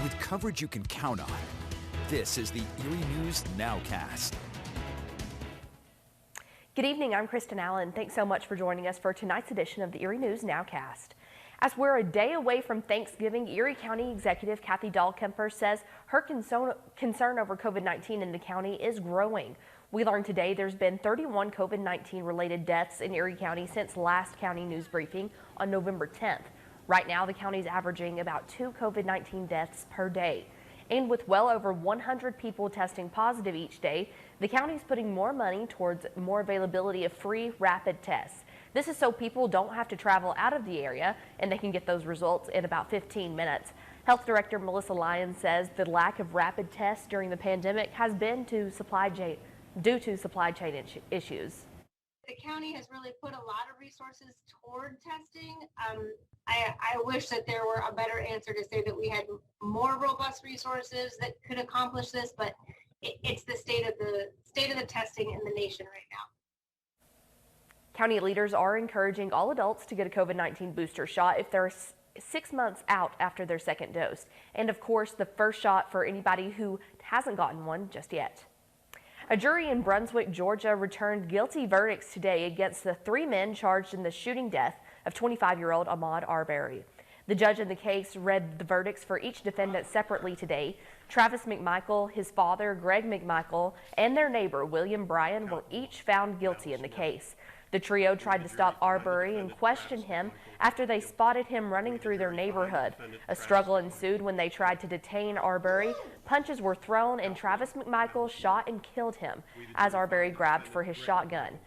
with coverage you can count on. This is the Erie News NOWCAST. Good evening, I'm Kristen Allen. Thanks so much for joining us for tonight's edition of the Erie News NOWCAST. As we're a day away from Thanksgiving, Erie County Executive Kathy Dahlkemper says her concern over COVID-19 in the county is growing. We learned today there's been 31 COVID-19 related deaths in Erie County since last county news briefing on November 10th. Right now, the county is averaging about 2 COVID-19 deaths per day. And with well over 100 people testing positive each day, the county is putting more money towards more availability of free rapid tests. This is so people don't have to travel out of the area and they can get those results in about 15 minutes. Health Director Melissa Lyons says the lack of rapid tests during the pandemic has been due to supply chain issues. The county has really put a lot of resources toward testing. I wish that there were a better answer to say that we had more robust resources that could accomplish this, but it's the state of the testing in the nation right now. County leaders are encouraging all adults to get a COVID-19 booster shot if they're 6 months out after their second dose. And of course, the first shot for anybody who hasn't gotten one just yet. A jury in Brunswick, Georgia returned guilty verdicts today against the 3 men charged in the shooting death of 25-year-old Ahmaud Arbery. The judge in the case read the verdicts for each defendant separately today. Travis McMichael, his father, Greg McMichael, and their neighbor, William Bryan, were each found guilty in the case. The trio tried to stop Arbery and question him after they spotted him running through their neighborhood. A struggle ensued when they tried to detain Arbery. Punches were thrown and Travis McMichael shot and killed him as Arbery grabbed for his shotgun.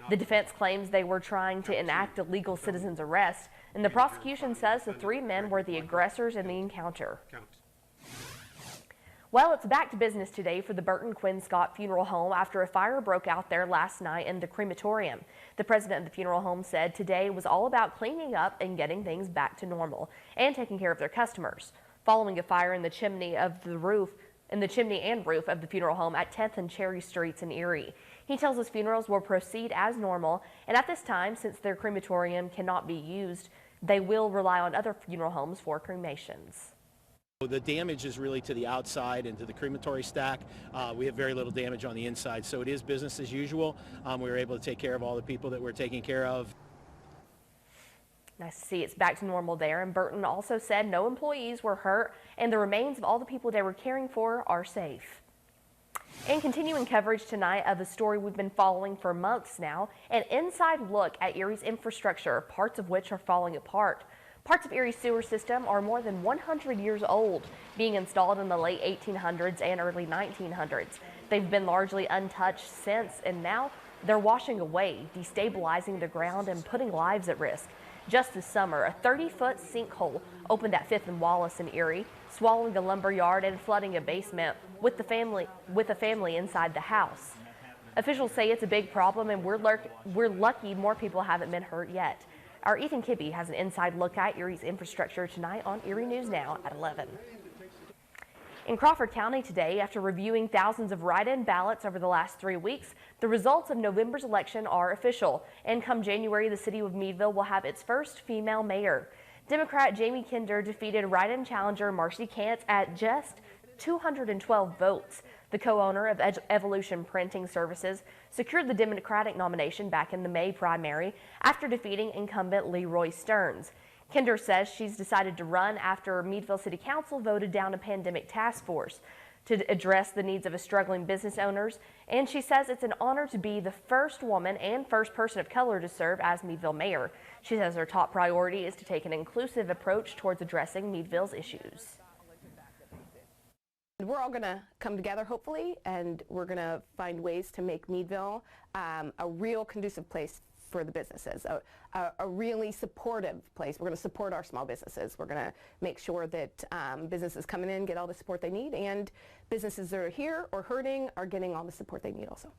The defense claims they were trying to enact a legal citizen's arrest, and the prosecution says the 3 men were the aggressors in the encounter. Well, it's back to business today for the Burton Quinn Scott Funeral Home after a fire broke out there last night in the crematorium. The president of the funeral home said today was all about cleaning up and getting things back to normal and taking care of their customers. Following a fire in the chimney and roof of the funeral home at 10th and Cherry Streets in Erie. He tells us funerals will proceed as normal, and at this time, since their crematorium cannot be used, they will rely on other funeral homes for cremations. The damage is really to the outside and to the crematory stack. We have very little damage on the inside, so it is business as usual. We were able to take care of all the people that we're taking care of. Nice to see it's back to normal there, and Burton also said no employees were hurt and the remains of all the people they were caring for are safe. And continuing coverage tonight of a story we've been following for months now, an inside look at Erie's infrastructure, parts of which are falling apart. Parts of Erie's sewer system are more than 100 years old, being installed in the late 1800s and early 1900s. They've been largely untouched since, and now they're washing away, destabilizing the ground and putting lives at risk. Just this summer, a 30-foot sinkhole opened at 5th and Wallace in Erie, swallowing a lumber yard and flooding a basement with a family inside the house. Officials say it's a big problem, and we're lucky more people haven't been hurt yet. Our Ethan Kibbe has an inside look at Erie's infrastructure tonight on Erie News Now at 11. In Crawford County today, after reviewing thousands of write-in ballots over the last 3 weeks, the results of November's election are official. And come January, the city of Meadville will have its first female mayor. Democrat Jamie Kinder defeated write-in challenger Marcy Kantz at just 212 votes. The co-owner of Evolution Printing Services secured the Democratic nomination back in the May primary after defeating incumbent Leroy Stearns. Kinder says she's decided to run after Meadville City Council voted down a pandemic task force to address the needs of struggling business owners, and she says it's an honor to be the first woman and first person of color to serve as Meadville mayor. She says her top priority is to take an inclusive approach towards addressing Meadville's issues. We're all going to come together, hopefully, and we're going to find ways to make Meadville a real conducive place for the businesses, a really supportive place. We're going to support our small businesses. We're going to make sure that businesses coming in get all the support they need, and businesses that are here or hurting are getting all the support they need also.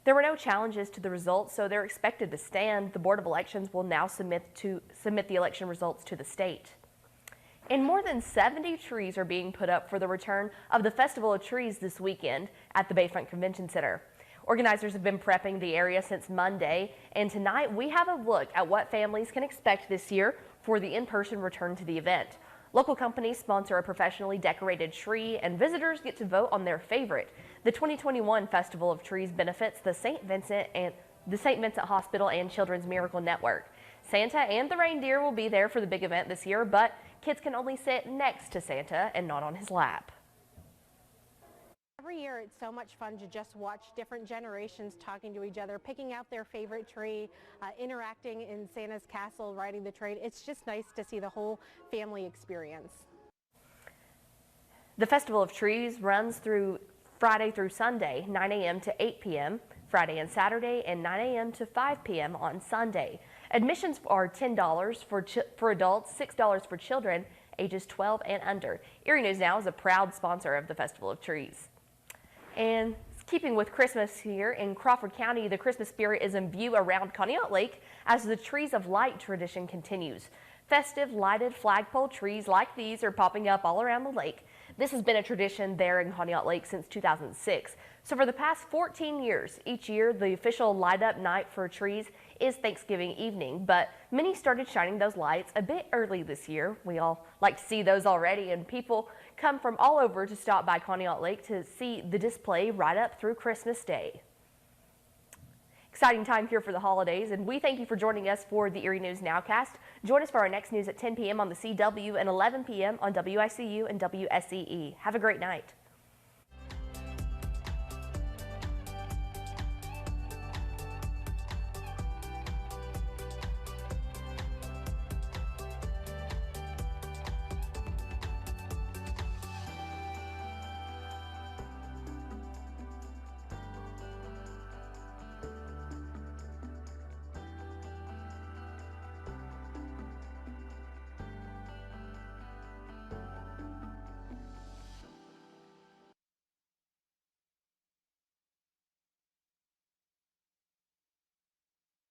There were no challenges to the results, so they're expected to stand. The Board of Elections will now submit the election results to the state. And more than 70 trees are being put up for the return of the Festival of Trees this weekend at the Bayfront Convention Center. Organizers have been prepping the area since Monday, and tonight we have a look at what families can expect this year for the in-person return to the event. Local companies sponsor a professionally decorated tree, and visitors get to vote on their favorite. The 2021 Festival of Trees benefits the St. Vincent Hospital and Children's Miracle Network. Santa and the reindeer will be there for the big event this year, but kids can only sit next to Santa and not on his lap. Every year it's so much fun to just watch different generations talking to each other, picking out their favorite tree, interacting in Santa's castle, riding the train. It's just nice to see the whole family experience. The Festival of Trees runs through Friday through Sunday, 9 a.m. to 8 p.m., Friday and Saturday, and 9 a.m. to 5 p.m. on Sunday. Admissions are $10 for adults, $6 for children ages 12 and under. Erie News Now is a proud sponsor of the Festival of Trees. And keeping with Christmas here in Crawford County, the Christmas spirit is in view around Conneaut Lake as the Trees of Light tradition continues. Festive lighted flagpole trees like these are popping up all around the lake. This has been a tradition there in Conneaut Lake since 2006. So for the past 14 years, each year the official light up night for trees is Thanksgiving evening, but many started shining those lights a bit early this year. We all like to see those already, and people come from all over to stop by Conneaut Lake to see the display right up through Christmas Day. Exciting time here for the holidays, and we thank you for joining us for the Erie News Nowcast. Join us for our next news at 10 p.m. on the CW and 11 p.m. on WICU and WSEE. Have a great night.